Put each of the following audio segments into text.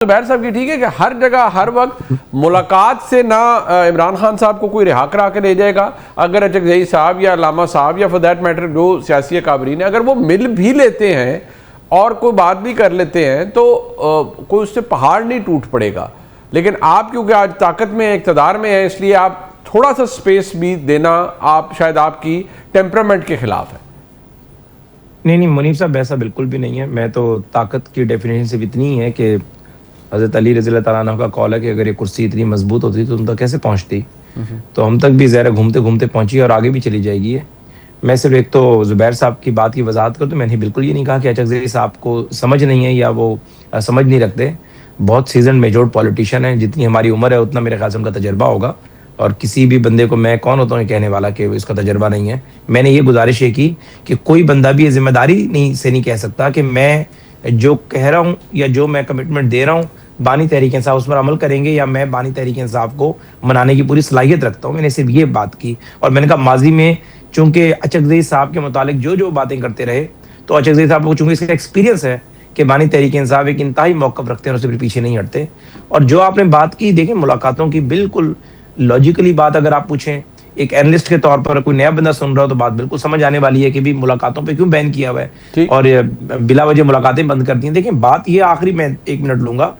زبیر صاحب کی ٹھیک ہے کہ ہر جگہ ہر وقت ملاقات سے نہ عمران خان صاحب کو کوئی رہا کرا کے لے جائے گا. اگر اچکزئی صاحب یا علامہ صاحب یا فار دیٹ میٹر جو سیاسی اکابرین ہیں اگر وہ مل بھی لیتے ہیں اور کوئی بات بھی کر لیتے ہیں تو کوئی اس سے پہاڑ نہیں ٹوٹ پڑے گا. لیکن آپ کیونکہ آج طاقت میں اقتدار میں ہیں اس لیے آپ تھوڑا سا سپیس بھی دینا آپ شاید آپ کی ٹیمپرامنٹ کے خلاف ہے. نہیں منیب صاحب ایسا بالکل بھی نہیں ہے. میں تو طاقت کی ڈیفینیشن صرف اتنی ہے کہ حضرت علی رضی اللہ تعالیٰ عنہ کا قول ہے کہ اگر یہ کرسی اتنی مضبوط ہوتی تو ان تک کیسے پہنچتی, تو ہم تک بھی ظاہر گھومتے گھومتے پہنچی اور آگے بھی چلی جائے گی. میں صرف ایک تو زبیر صاحب کی بات کی وضاحت کروں تو میں نے بالکل یہ نہیں کہا کہ اچکزئی صاحب کو سمجھ نہیں ہے یا وہ سمجھ نہیں رکھتے. بہت سیزن میجورڈ پولیٹیشین ہیں, جتنی ہماری عمر ہے اتنا میرے خیال سے ان کا تجربہ ہوگا, اور کسی بھی بندے کو میں کون ہوتا ہوں کہنے والا کہ اس کا تجربہ نہیں ہے. میں نے یہ گزارش یہ کی کہ کوئی بندہ بھی یہ ذمہ داری نہیں کہہ سکتا کہ میں جو کہہ رہا ہوں یا جو میں کمٹمنٹ دے رہا ہوں بانی تحریک انصاف اس پر عمل کریں گے یا میں بانی تحریک انصاف کو منانے کی پوری صلاحیت رکھتا ہوں. میں نے صرف یہ بات کی, اور میں نے کہا ماضی میں چونکہ اچکزئی صاحب کے متعلق جو باتیں کرتے رہے تو اچکزئی صاحب کو چونکہ اس کا ایکسپیرینس ہے کہ بانی تحریک انصاف ایک انتہائی موقف رکھتے ہیں اور اس سے پیچھے نہیں ہٹتے. اور جو آپ نے بات کی دیکھیں ملاقاتوں کی, بالکل لاجیکلی بات اگر آپ پوچھیں ایک اینالسٹ کے طور پر کوئی نیا بندہ سن رہا ہو تو بات بالکل سمجھ آنے والی ہے کہ بھی ملاقاتوں پہ کیوں بین کیا ہوا ہے اور بلا وجہ ملاقاتیں بند کر دی ہیں. دیکھیں بات یہ آخری میں 1 منٹ لوں گا.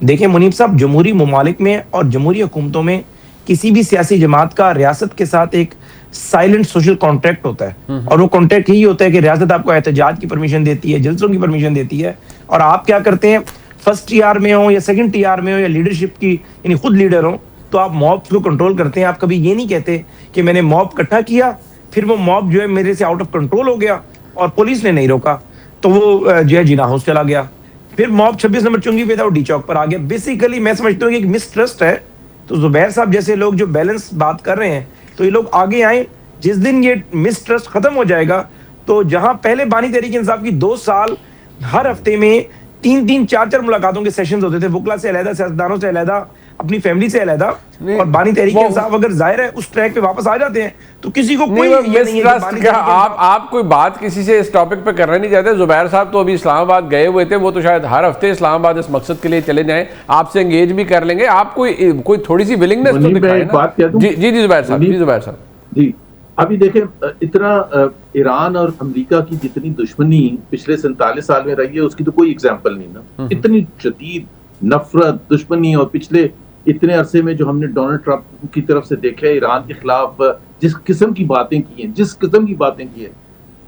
دیکھیں منیب صاحب, جمہوری ممالک میں اور جمہوری حکومتوں میں کسی بھی سیاسی جماعت کا ریاست کے ساتھ ایک سائلنٹ سوشل کانٹریکٹ ہوتا ہے, اور وہ کانٹریکٹ یہی ہوتا ہے کہ ریاست آپ کو احتجاج کی پرمیشن دیتی ہے, جلسوں کی پرمیشن دیتی ہے, اور آپ کیا کرتے ہیں فرسٹ ٹی آر میں ہو یا سیکنڈ ٹی آر میں ہو یا لیڈرشپ کی یعنی خود لیڈر ہوں تو آپ موب کو کنٹرول کرتے ہیں. آپ کبھی یہ نہیں کہتے کہ میں نے موب اکٹھا کیا پھر وہ موب جو ہے میرے سے آؤٹ آف کنٹرول ہو گیا اور پولیس نے نہیں روکا تو وہ جو ہے جینا ہاؤس چلا گیا, پھر موب 26 نمبر چنگی پہ تھا وہ ڈی چوک پر آ گیا. بیسیکلی میں سمجھتا ہوں کہ ایک مس ٹرسٹ ہے. تو زبیر صاحب جیسے لوگ جو بیلنس بات کر رہے ہیں تو یہ لوگ آگے آئیں. جس دن یہ مس ٹرسٹ ختم ہو جائے گا تو جہاں پہلے بانی تحریک انصاف کی 2 سال ہر ہفتے میں 3 4 ملاقاتوں کے سیشنز ہوتے تھے, وکلا سے علیحدہ, سیاستدانوں سے علیحدہ, اپنی فیملی سے علیحدہ, اور بانی تحریک انصاف اگر ظاہر ہے اس ٹریک پہ واپس آ جاتے ہیں تو کسی کو کوئی یہ نہیں ہے کہ آپ کوئی بات کسی سے اس ٹاپک پہ کرنا نہیں چاہتے. زبیر صاحب تو ابھی اسلام آباد گئے ہوئے تھے, وہ تو شاید ہر ہفتے اسلام آباد اس مقصد کے لیے چلے جائیں, آپ سے انگیج بھی کر لیں گے. آپ کوئی تھوڑی سی ولنگنس تو دکھائیں نا. جی زبیر صاحب جی ابھی دیکھیں اتنا ایران اور امریکہ کی جتنی دشمنی پچھلے 47 سال میں رہی ہے اس کی تو کوئی ایگزامپل نہیں نا. اتنی شدید نفرت دشمنی, اور پچھلے اتنے عرصے میں جو ہم نے ڈونلڈ ٹرمپ کی طرف سے دیکھا ہے ایران کے خلاف جس قسم کی باتیں کی ہیں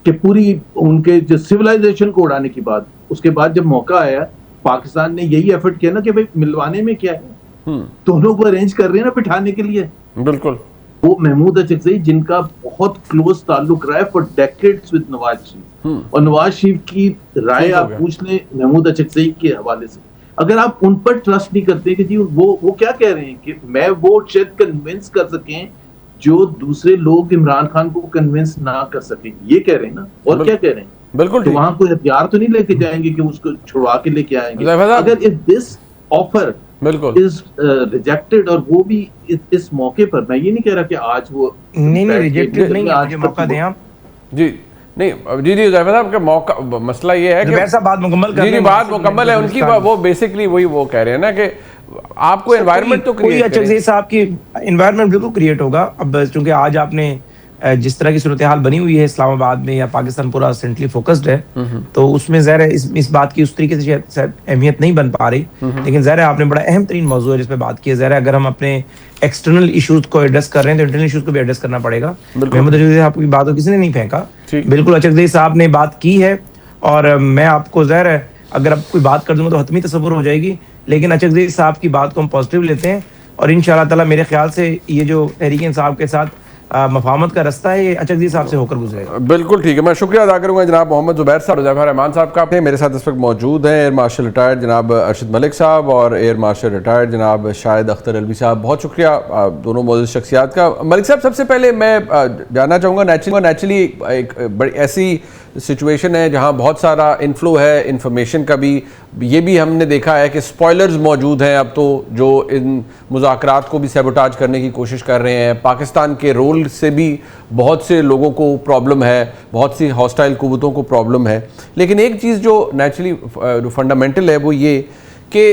کہ پوری ان کے جو سویلائزیشن کو اڑانے کی بات, اس کے بعد جب موقع آیا پاکستان نے یہی ایفرٹ کیا نا کہ بھائی ملوانے میں کیا ہے, دونوں کو ارینج کر رہے ہیں نا بٹھانے کے لیے. بالکل وہ محمود اچکزئی جن کا بہت کلوز تعلق رہا ہے for decades with Nawaz Sharif, اور نواز شریف کی رائے آپ پوچھ لیں محمود اچکزئی کے حوالے سے, اگر آپ ان پر ٹرسٹ نہیں کرتے کہ جی وہ کیا کہہ رہے ہیں کہ میں وہ شاید کنونس کر سکیں جو دوسرے لوگ عمران خان کو کنونس نہ کر سکیں, یہ کہہ رہے ہیں نا, اور کیا کہہ رہے ہیں بالکل. تو وہاں کوئی ہتھیار تو نہیں لے کے جائیں گے کہ اس کو چھڑوا کے لے کے آئیں گے. اگر دس آفر از ریجیکٹڈ, اور وہ بھی اس موقع پر, میں یہ نہیں کہہ رہا کہ آج وہ نہیں ریجیکٹڈ نہیں ہے, مجھے موقع دیں آپ. جی نہیں جی زیفر صاحب کا موقع مسئلہ یہ ہے کہ ایسا بات مکمل کر جی بات مکمل ہے ان کی, وہ بیسکلی وہ کہہ رہے ہیں نا کہ آپ کو انوائرمنٹ تو کوئی اچکزئی صاحب کی انوائرمنٹ بالکل کریٹ ہوگا. اب چونکہ آج آپ نے جس طرح کی صورتحال بنی ہوئی ہے اسلام آباد میں یا پاکستان پورا سینٹرلی فوکسڈ ہے تو اس میں ظاہر ہے اس بات کی اس طریقے سے اہمیت نہیں بن پا رہی, لیکن ظاہر ہے آپ نے بڑا اہم ترین موضوع ہے جس پہ بات کی ہے. ظاہر ہے اگر ہم اپنے ایکسٹرنل ایشوز کو ایڈریس کر رہے ہیں تو انٹرنل ایشوز کو بھی ایڈریس کرنا پڑے گا. محمود اچکزئی صاحب کی بات کو کسی نے نہیں پھینکا, بالکل اچکزئی صاحب نے بات کی ہے, اور میں آپ کو ظاہر ہے اگر اب کوئی بات کر دوں گا تو حتمی تصور ہو جائے گی, لیکن اچکزئی صاحب کی بات کو ہم پازیٹیو لیتے ہیں, اور انشاءاللہ تعالی میرے خیال سے یہ جو تحریک انصاف کے ساتھ مفاہمت کا رستہ ہے یہ اچکزئی صاحب سے ہو کر گزرے گا. بالکل ٹھیک ہے, میں شکریہ ادا کروں گا جناب محمد زبیر صاحب. ظفر رحمان صاحب کا اپنے میرے ساتھ اس وقت موجود ہیں ایئر مارشل ریٹائرڈ جناب ارشد ملک صاحب اور ایئر مارشل ریٹائرڈ جناب شاہد اختر الوی صاحب. بہت شکریہ دونوں معزز شخصیات کا. ملک صاحب سب سے پہلے میں جاننا چاہوں گا, نیچرلی ایک بڑی ایسی سچویشن ہے جہاں بہت سارا انفلو ہے انفارمیشن کا بھی, یہ بھی ہم نے دیکھا ہے کہ سپوائلرز موجود ہیں اب تو جو ان مذاکرات کو بھی سیبوٹاج کرنے کی کوشش کر رہے ہیں. پاکستان کے رول سے بھی بہت سے لوگوں کو پرابلم ہے, بہت سی ہاسٹائل قوتوں کو پرابلم ہے. لیکن ایک چیز جو نیچرلی فنڈامنٹل ہے وہ یہ کہ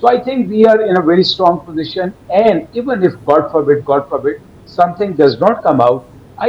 So I think we are in a very strong position, and even if God forbid, something does not come out, I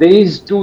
these two